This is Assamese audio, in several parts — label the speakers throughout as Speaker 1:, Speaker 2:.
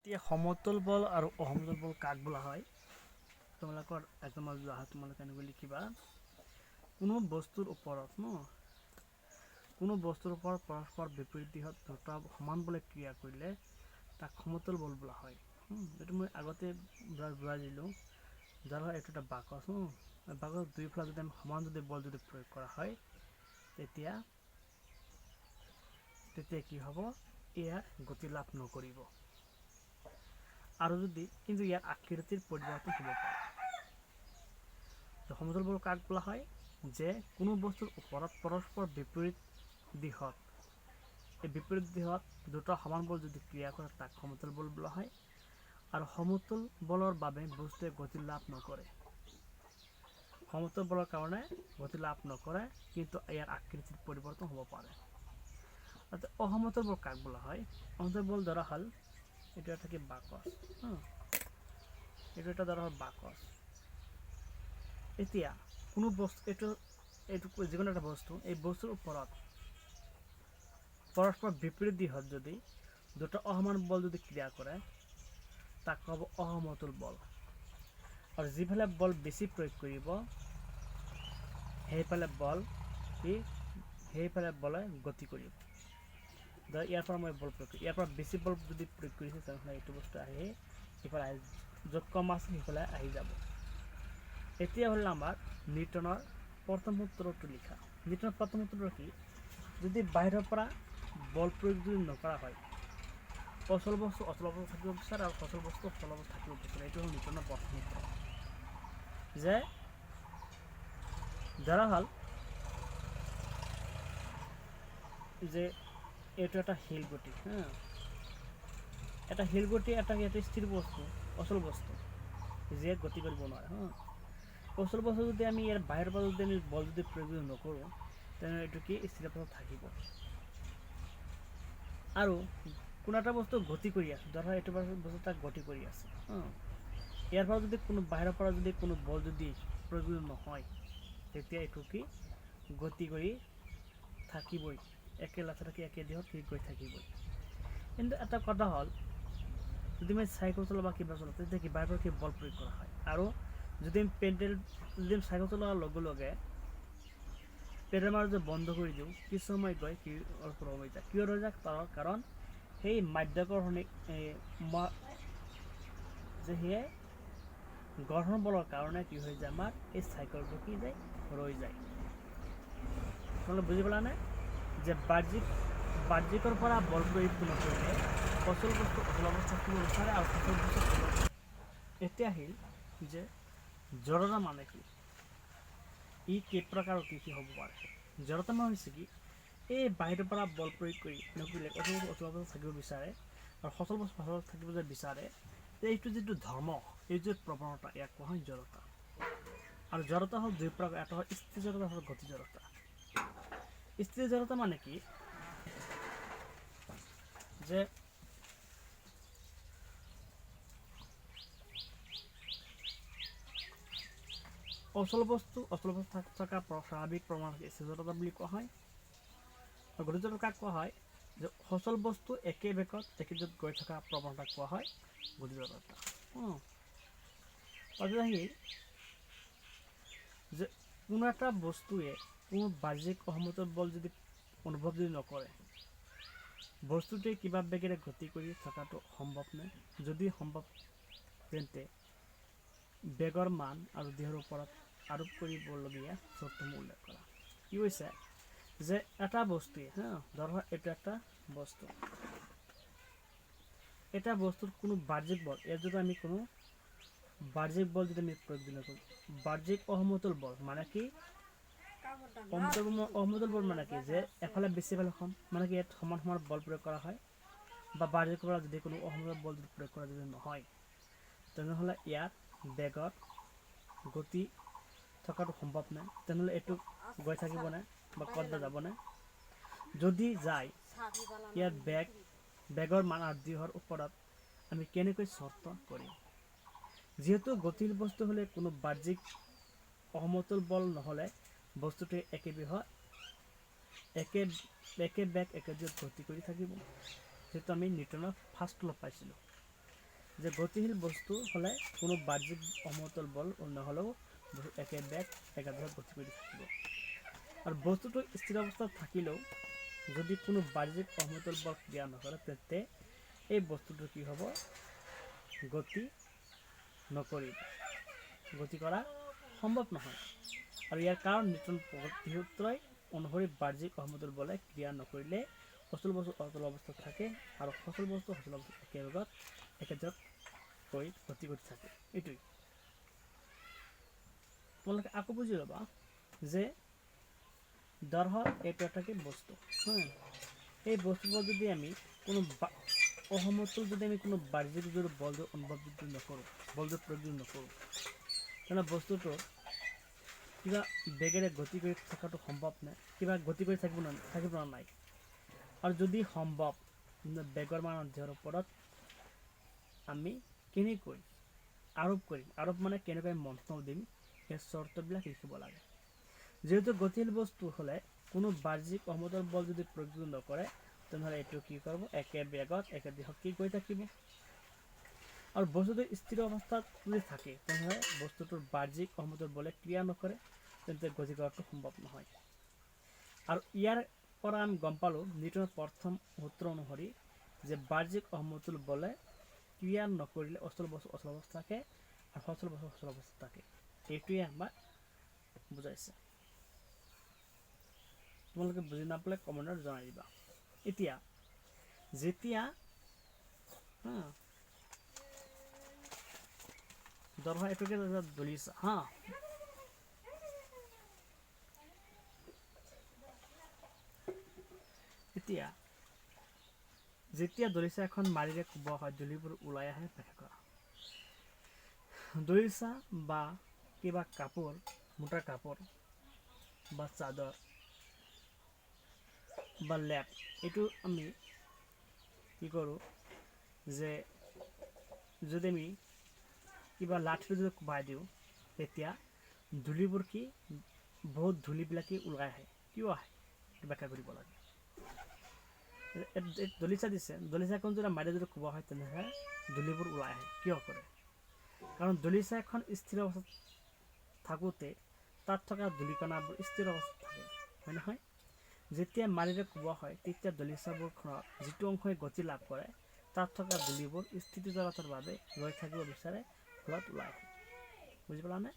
Speaker 1: এতিয়া সমতল বল আৰু অসমতল বল কাক বোলা হয়? তোমালোকৰ একদম তোমালোকে এনেকৈ লিখিবা। কোনো বস্তুৰ ওপৰত পৰস্পৰ বিপৰীত দিশত দুটা সমান বলে ক্ৰিয়া কৰিলে তাক সমতল বল বোলা হয়। এইটো মই আগতে বুজাই দিলোঁ। যাৰ হয় এইটো এটা বাকচ বাকচ দুয়োফালে যদি আমি সমান বল প্ৰয়োগ কৰা হয় তেতিয়া কি হ'ব? এয়া গতি লাভ নকৰিব। আৰু যদি কিন্তু ইয়াৰ আকৃতিৰ পৰিৱৰ্তন হ'ব পাৰে। সমতল বল কাক বোলা হয়? যে কোনো বস্তুৰ ওপৰত পৰস্পৰ বিপৰীত দিশত দুটা সমান বল যদি ক্ৰিয়া কৰে তাক সমতল বল বোলা হয়। আৰু সমতল বলৰ বাবে বস্তুৱে গতি লাভ নকৰে। সমতল বলৰ কাৰণে গতি লাভ নকৰে, কিন্তু ইয়াৰ আকৃতিৰ পৰিৱৰ্তন হ'ব পাৰে। অসমতল বল কাক বোলা হয়? অসমতল বল ধৰা হ'ল এইটো এটা বাকচ। এইটো এটা ধৰা হ'ল বাকচ। এতিয়া কোনো বস্তু এইটো যিকোনো এটা বস্তু, এই বস্তুৰ ওপৰত পৰস্পৰ বিপৰীত দিশত যদি দুটা অসমান বল যদি ক্ৰিয়া কৰে তাক ক'ব অসমতল বল। আৰু যিফালে বল বেছি প্ৰয়োগ কৰিব সেইফালে বলে গতি কৰিব। ইয়াৰ পৰা মই বল প্ৰয়োগ কৰিম, ইয়াৰ পৰা বেছি বল যদি প্ৰয়োগ কৰিছে তেনেহ'লে এইটো বস্তু আহি সিফালে য'ত কম আছে সিফালে আহি যাব। এতিয়া হ'ল আমাৰ নিউটনৰ প্ৰথম সূত্ৰটো লিখা। নিউটনৰ প্ৰথম সূত্ৰটো কি? যদি বাহিৰৰ পৰা বল প্ৰয়োগ যদি নকৰা হয়, অচল বস্তু অচল অৱস্থাত থাকিব বিচাৰে আৰু সচল বস্তু সচল অৱস্থাত থাকিব বিচাৰে। এইটো হ'ল নিউটনৰ প্ৰথম সূত্ৰ। যে ধৰা হ'ল যে এইটো এটা শিলগুটি এটা শিলগুটি এটা স্থিৰ বস্তু, অচল বস্তু যে গতি কৰিব নোৱাৰে। অচল বস্তু যদি আমি ইয়াৰ বাহিৰৰ পৰা যদি আমি বল যদি প্ৰয়োগ নকৰোঁ তেনেহ'লে এইটো কি স্থিৰ অৱস্থাত থাকিব। আৰু কোনো এটা বস্তু গতি কৰি আছে, ধৰা এইটো বস্তু তাক গতি কৰি আছে। ইয়াৰ পৰা যদি কোনো বাহিৰৰ পৰা যদি কোনো বল যদি প্ৰয়োগ নহয় তেতিয়া এইটো কি গতি কৰি থাকিবই। একে লেঠাতে একে দিশত সি গৈ থাকিবই। কিন্তু এটা কথা হ'ল যদি আমি চাইকেল চলাওঁ বা কিবা চলাওঁ তেতিয়া কি বাহিৰৰ পৰা বল প্ৰয়োগ কৰা হয়। আৰু যদি আমি চাইকেল চলোৱাৰ লগে লগে পেডেল মাৰা যদি বন্ধ কৰি দিওঁ কিছু সময় গৈ কি অলপ ৰৈ যায়। কিয় ৰৈ যায়? কাৰণ সেই মাধ্যাকৰ্ষণিক সেয়ে গঠন বলৰ কাৰণে কি হৈ যায় আমাৰ এই চাইকেলটো কি যায় ৰৈ যায়। তোমালোকে বুজি পালানে? যে বাহ্যিকৰ পৰা বল প্ৰয়োগ নকৰিলে অচল বস্তু অচল অৱস্থাত থাকিব বিচাৰে আৰু সচল বস্তু সচল অৱস্থাত। এতিয়া আহিল যে জড়তা মানে কি? ই কেই প্ৰকাৰৰ কি হ'ব পাৰে? জড়তা মানে হৈছে কি? এই বাহিৰৰ পৰা বল প্ৰয়োগ কৰি নকৰিলে অচল বস্তু অচল অৱস্থাত থাকিব বিচাৰে আৰু সচল বস্তু সচল অৱস্থাত থাকিব যে বিচাৰে, এইটো যিটো ধৰ্ম, এই যে প্ৰৱণতা ইয়াক কোৱা হয় জড়তা। আৰু জড়তা হ'ল দুই প্ৰকাৰ, এটা হ'ল স্থিৰ জড়তা আৰু গতি জড়তা। স্থিৰ জড়তা মানে কি? যে অচল বস্তু অচল অৱস্থাত থকা স্বাভাৱিক প্ৰমাণ স্থিৰ জড়তা বুলি কোৱা হয়। আৰু গতি জড়তা কাক কোৱা হয়? যে সচল বস্তু একে বেগত একে দিশত গৈ থকা প্ৰৱণতাক কোৱা হয় গতি জড়তা। যে কোনো এটা বস্তুৱে কোনো বাহ্যিক অসমতল বল যদি অনুভৱ যদি নকৰে, বস্তুটোৱে কিবা বেগেৰে গতি কৰি থকাটো সম্ভৱ নে? যদি সম্ভৱ তেন্তে বেগৰ মান আৰু দেহৰ ওপৰত আৰোপ কৰিবলগীয়া চৰ্তসমূহ উল্লেখ কৰা। কি হৈছে যে এটা বস্তুৱে ধৰা এইটো এটা বস্তু, এটা বস্তুৰ কোনো বাহ্যিক বল, ইয়াত যদি আমি কোনো বাহ্যিক বল যদি আমি প্ৰয়োগ নকৰোঁ, বাহ্যিক অসমতল বল মানে কি? অসমতল বল মানে কি? যে এফালে বেছি এফালে কম, মানে কি ইয়াত সমান সমান বল প্ৰয়োগ কৰা হয়। বা বাহ্যিকৰ পৰা যদি কোনো অসমতল বল যদি প্ৰয়োগ কৰা যদি নহয় তেনেহ'লে ইয়াত বেগত গতি থকাটো সম্ভৱ নাই। তেনেহ'লে এইটো গৈ থাকিবনে বা ক'ৰবাত যাবনে? যদি যায় ইয়াত বেগৰ মান আৰু দেহৰ ওপৰত আমি কেনেকৈ চৰ্ত কৰিম? যিহেতু গতিৰ বস্তু হ'লে কোনো বাহ্যিক অসমতল বল নহ'লে বস্তুটোৱে একে বেগ একে দিশত গতি কৰি থাকিব। যিহেতু আমি নিউটনৰ ফাৰ্ষ্ট ল' পাইছিলোঁ। যে গতিশীল বস্তু হ'লে কোনো বাহ্যিক অসমতল বল নহ'লেও একে বেগ একাধারে গতি কৰি থাকিব। আৰু বস্তুটো স্থিৰ অৱস্থাত থাকিলেও যদি কোনো বাহ্যিক অসমতল বল ক্ৰিয়া নকৰে তেন্তে এই বস্তুটো কি হ'ব, গতি নকৰিব, গতি কৰা সম্ভৱ নহয়। আৰু ইয়াৰ কাৰণ নিউটন সূত্ৰই অনুসৰি বাহ্যিক অসমতল বলে ক্ৰিয়া নকৰিলে অচল বস্তু অচল অৱস্থাত থাকে আৰু সচল বস্তু সচল অৱস্থাত একেবেগত গতি কৰি থাকে। এইটোৱেই তোমালোকে আকৌ বুজি ল'বা যে ধৰা এইটো এটা কি বস্তু, এই বস্তুবোৰ যদি আমি কোনো অসমতল যদি আমি কোনো বাহ্যিক যদি বল অনুভৱ যদি নকৰোঁ, বল যদি প্ৰয়োগ নকৰোঁ, তেনে বস্তুটো কিবা বেগেৰে গতি কৰি থকাটো সম্ভৱ নাই, কিবা গতি কৰি থাকিব নাই। আৰু যদি সম্ভৱ বেগৰ মান অধ্যয়নৰ ওপৰত আমি কেনেকৈ আৰোপ কৰিম, আৰোপ মানে কেনেকৈ মন্থন দিম, সেই চৰ্তবিলাক লিখিব লাগে। যেহেতু গতিশীল বস্তু হ'লে কোনো বাহ্যিক অসমতল বল যদি প্ৰয়োগ নকৰে তেনেহ'লে এইটো কি কৰিব, একে বেগত একে দিশত কি কৰি থাকিব। আৰু বস্তুটো স্থিৰ অৱস্থাত যদি থাকে তেনেহ'লে বস্তুটোৰ বাহ্যিক অসমতল বলে ক্ৰিয়া নকৰে, তেন্তে গতি কৰাটো সম্ভৱ নহয়। আৰু ইয়াৰ পৰা আমি গম পালোঁ নিউটনৰ প্ৰথম সূত্ৰ অনুসৰি যে বাহ্যিক অসমতল বলে ক্ৰিয়া নকৰিলে অচল বস্তু অচল অৱস্থা থাকে আৰু সচল বস্তু সচল অৱস্থা থাকে। এইটোৱে আমাক বুজাইছে। তোমালোকে বুজি নাপালে কমেণ্টত জনাই দিবা। এতিয়া যেতিয়া ধৰা এইটোকে দলিছা এতিয়া যেতিয়া দলিচা এখন মাৰিৰে কোবোৱা হয় ধূলিবোৰ ওলাই আহে ব্যাখ্যা কৰা। দলিচা বা কিবা কাপোৰ, মোটা কাপোৰ বা চাদৰ বা লেপ, এইটো আমি কি কৰোঁ যে যদি আমি কিবা লাঠিটো যদি কোবাই দিওঁ তেতিয়া ধূলিবোৰ কি বহুত ধূলিবিলাকে ওলাই আহে। কিয় আহে ব্যাখ্যা কৰিব লাগে। দলিচা দিছে, দলিচাখন যদি মাৰি যদি কোবোৱা হয় তেনেহ'লে ধূলিবোৰ ওলাই আহে। কিয় কৰে? কাৰণ দলিচা এখন স্থিৰ অৱস্থাত থাকোঁতে তাত থকা ধূলিকণাবোৰ স্থিৰ অৱস্থাত থাকে, হয় নহয়? যেতিয়া মাৰিৰে কোবোৱা হয় তেতিয়া দলিচাবোৰৰ যিটো অংশই গতি লাভ কৰে তাত থকা ধূলিবোৰ স্থিতিজলতাৰ বাবে ৰৈ থাকিব বিচাৰে, ফলত ওলাই আহে। বুজি পালানে?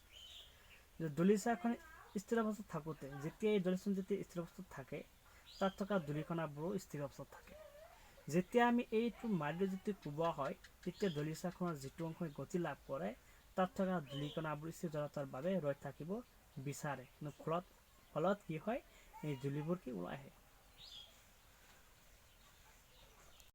Speaker 1: যে দলিচা এখন স্থিৰ অৱস্থাত থাকোঁতে যেতিয়া এই দলিচাখন যেতিয়া স্থিৰ অৱস্থাত থাকে তাত থকা ধূলিকণাবোৰো স্থিৰ অৱস্থাত থাকে। যেতিয়া আমি এইটো মাৰিৰে যেতিয়া কোবোৱা হয় তেতিয়া দলিচাখনৰ যিটো অংশই গতি লাভ কৰে তাত থকা ধূলিকণাবোৰ স্থিতিজলতাৰ বাবে ৰৈ থাকিব বিচাৰে, ফলত কি হয়, এই ধূলিবোৰ কি ওলাই আহে।